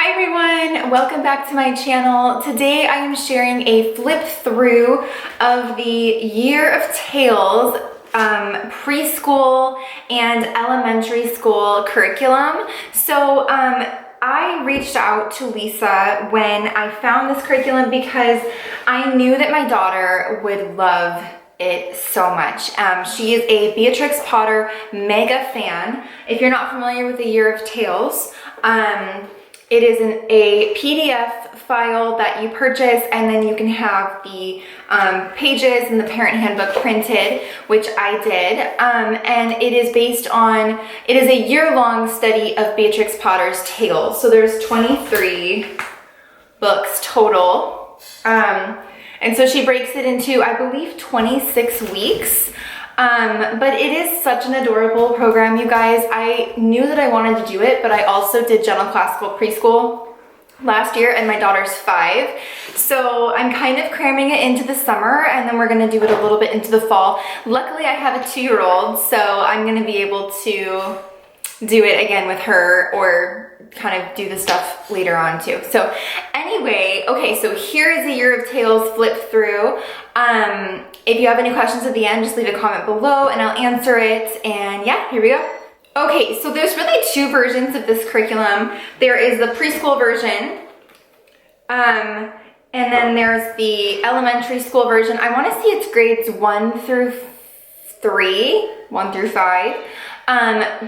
Hi everyone, welcome back to my channel. Today I am sharing a flip through of the Year of Tales preschool and elementary school curriculum. So I reached out to Lisa when I found this curriculum because I knew that my daughter would love it so much. She is a Beatrix Potter mega fan. If you're not familiar with the Year of Tales, it is a PDF file that you purchase, and then you can have the pages and the parent handbook printed, which I did. And it is based on, it is a year-long study of Beatrix Potter's tales. So there's 23 books total. And so she breaks it into, I believe, 26 weeks. But it is such an adorable program, you guys. I knew that I wanted to do it, but I also did general classical preschool last year, and my daughter's 5. So I'm kind of cramming it into the summer, and then we're gonna do it a little bit into the fall. Luckily, I have a 2-year-old, so I'm gonna be able to do it again with her, or kind of do the stuff later on too. So anyway, okay, so here is a Year of Tales flip through. If you have any questions at the end, just leave a comment below and I'll answer it. And yeah, here we go. Okay, so there's really 2 versions of this curriculum. There is the preschool version, and then there's the elementary school version. I want to see it's grades 1 through 5,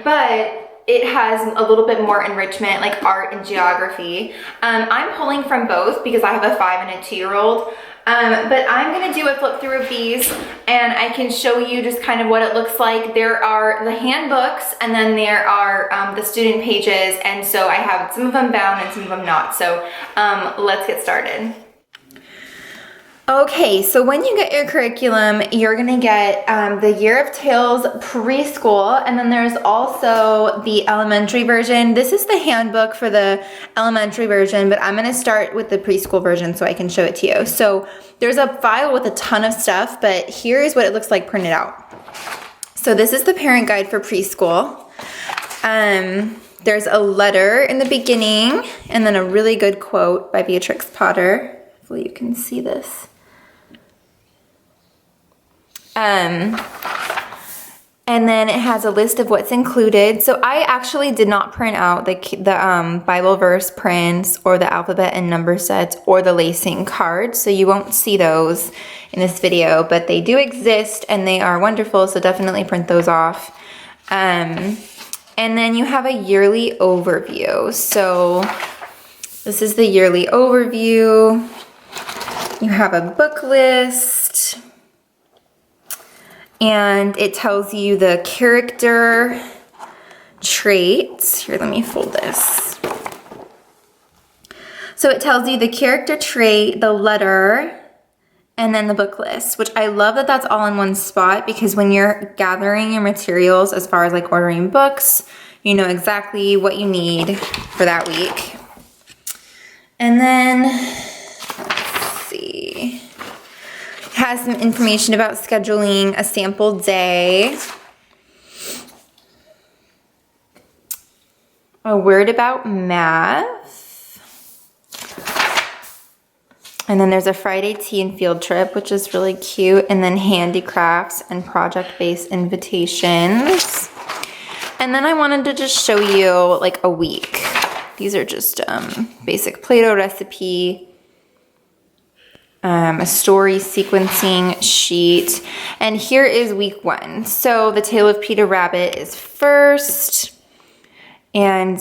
but it has a little bit more enrichment, like art and geography. I'm pulling from both because I have a 5 and a 2-year-old. But I'm gonna do a flip through of these, and I can show you just kind of what it looks like. There are the handbooks, and then there are the student pages, and so I have some of them bound and some of them not. So let's get started. Okay, so when you get your curriculum, you're gonna get the Year of Tales preschool, and then there's also the elementary version. This is the handbook for the elementary version, but I'm gonna start with the preschool version so I can show it to you. So there's a file with a ton of stuff, but here's what it looks like printed out. So this is the parent guide for preschool. There's a letter in the beginning, and then a really good quote by Beatrix Potter. Hopefully you can see this. And then it has a list of what's included. So I actually did not print out the Bible verse prints or the alphabet and number sets or the lacing cards. So you won't see those in this video, but they do exist and they are wonderful. So definitely print those off. And then you have a yearly overview. So this is the yearly overview. You have a book list. And it tells you the character traits. Here, let me fold this. So it tells you the character trait, the letter, and then the book list, which I love that that's all in one spot, because when you're gathering your materials as far as like ordering books, you know exactly what you need for that week. And then, let's see. Has some information about scheduling a sample day, a word about math, and then there's a Friday tea and field trip, which is really cute, and then handicrafts and project-based invitations. And then I wanted to just show you like a week. These are just basic Play-Doh recipe, a story sequencing sheet, and here is week 1. So the Tale of Peter Rabbit is first, and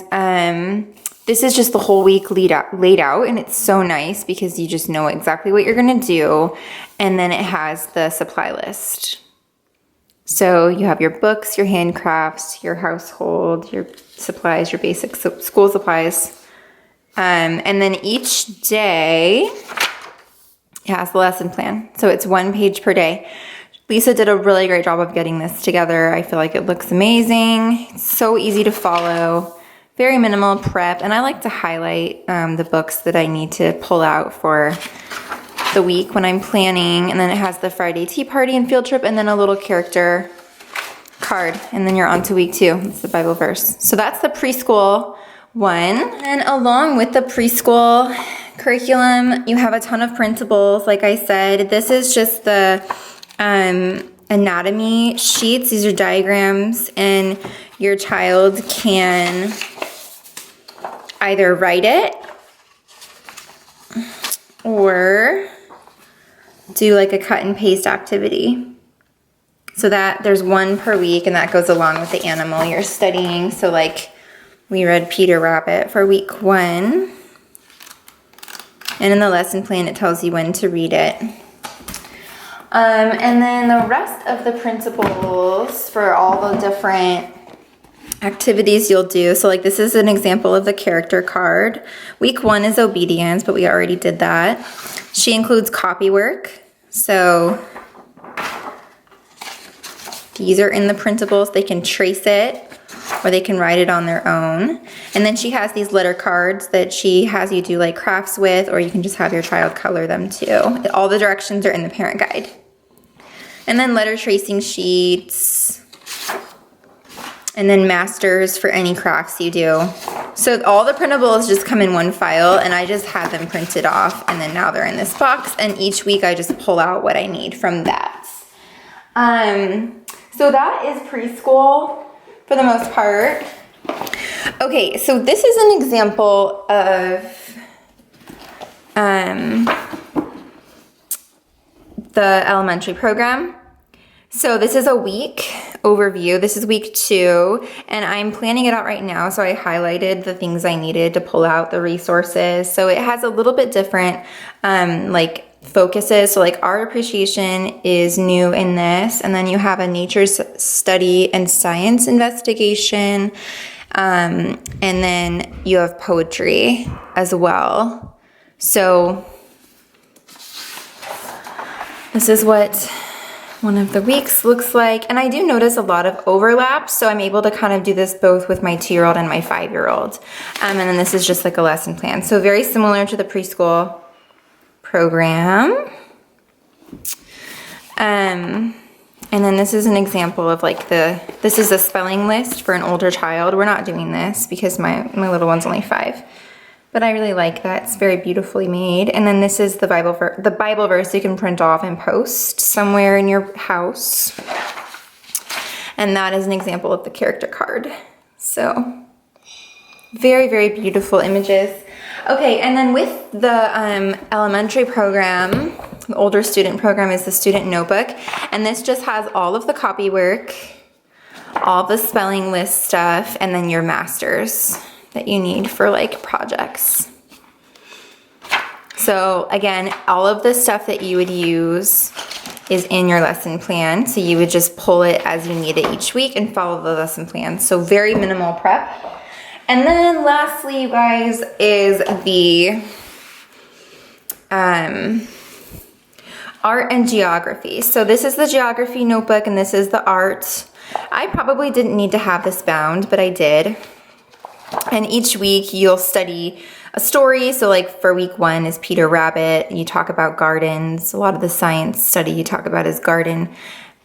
this is just the whole week laid out, and it's so nice because you just know exactly what you're gonna do, and then it has the supply list. So you have your books, your handcrafts, your household, your supplies, your basic school supplies, and then each day it has the lesson plan. So it's 1 page per day. Lisa did a really great job of getting this together. I feel like it looks amazing. It's so easy to follow, very minimal prep. And I like to highlight the books that I need to pull out for the week when I'm planning. And then it has the Friday tea party and field trip, and then a little character card. And then you're on to week 2. It's the Bible verse. So that's the preschool And along with the preschool curriculum, you have a ton of printables. Like I said, this is just the anatomy sheets. These are diagrams, and your child can either write it or do like a cut and paste activity. So that there's one per week, and that goes along with the animal you're studying. So like we read Peter Rabbit for week 1. And in the lesson plan, it tells you when to read it. And then the rest of the printables for all the different activities you'll do. So like this is an example of the character card. Week 1 is obedience, but we already did that. She includes copy work. So these are in the printables. They can trace it or they can write it on their own. And then she has these letter cards that she has you do like crafts with, or you can just have your child color them too. All the directions are in the parent guide. And then letter tracing sheets. And then masters for any crafts you do. So all the printables just come in one file, and I just had them printed off, and then now they're in this box, and each week I just pull out what I need from that. So that is preschool for the most part. Okay, so this is an example of the elementary program. So this is a week overview. This is week 2, and I'm planning it out right now. So I highlighted the things I needed to pull out the resources. So it has a little bit different like focuses. So like art appreciation is new in this, and then you have a nature study and science investigation, and then you have poetry as well. So this is what one of the weeks looks like, and I do notice a lot of overlap, so I'm able to kind of do this both with my 2-year-old and my 5-year-old. And then this is just like a lesson plan. So very similar to the preschool program. And then this is an example of like this is a spelling list for an older child. We're not doing this because my little one's only 5. But I really like that. It's very beautifully made. And then this is the Bible verse you can print off and post somewhere in your house. And that is an example of the character card. So very, very beautiful images. Okay, and then with the elementary program, the older student program is the student notebook. And this just has all of the copy work, all the spelling list stuff, and then your masters that you need for like projects. So again, all of the stuff that you would use is in your lesson plan. So you would just pull it as you need it each week and follow the lesson plan. So very minimal prep. And then lastly, you guys, is the art and geography. So this is the geography notebook and this is the art. I probably didn't need to have this bound, but I did. And each week you'll study a story. So like for week 1 is Peter Rabbit. You talk about gardens. A lot of the science study you talk about is garden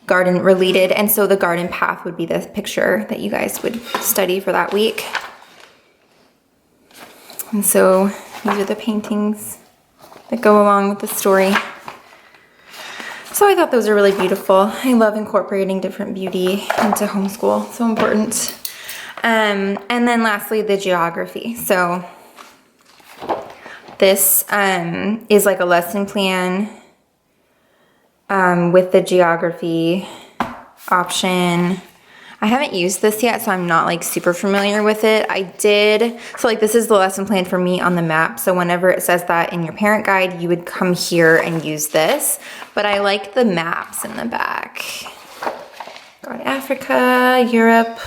related. And so the garden path would be the picture that you guys would study for that week. And so these are the paintings that go along with the story. So I thought those are really beautiful. I love incorporating different beauty into homeschool. So important. And then lastly, the geography. So this is like a lesson plan with the geography option. I haven't used this yet, so I'm not like super familiar with it. I did, so like this is the lesson plan for me on the map. So whenever it says that in your parent guide, you would come here and use this. But I like the maps in the back. Got Africa, Europe.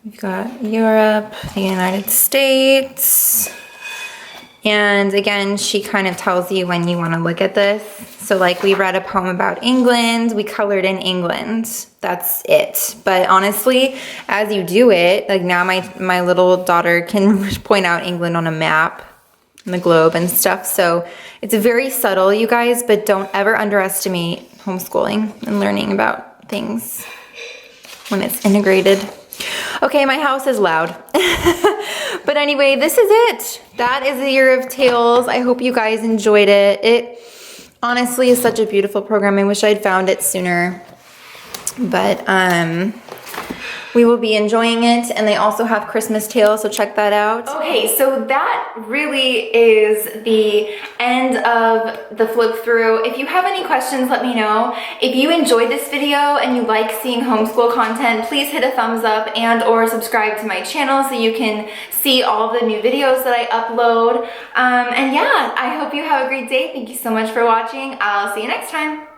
We've got Europe, the United States. And again, she kind of tells you when you want to look at this. So like we read a poem about England, we colored in England. That's it. But honestly, as you do it, like now my little daughter can point out England on a map and the globe and stuff. So it's very subtle, you guys, but don't ever underestimate homeschooling and learning about things. when it's integrated. Okay, my house is loud. But anyway, this is it. That is the Year of Tales. I hope you guys enjoyed it. It honestly is such a beautiful program. I wish I'd found it sooner. But we will be enjoying it, and they also have Christmas Tales, so check that out. Okay, so that really is the end of the flip through. If you have any questions, let me know. If you enjoyed this video and you like seeing homeschool content, please hit a thumbs up and or subscribe to my channel so you can see all the new videos that I upload. And yeah, I hope you have a great day. Thank you so much for watching. I'll see you next time.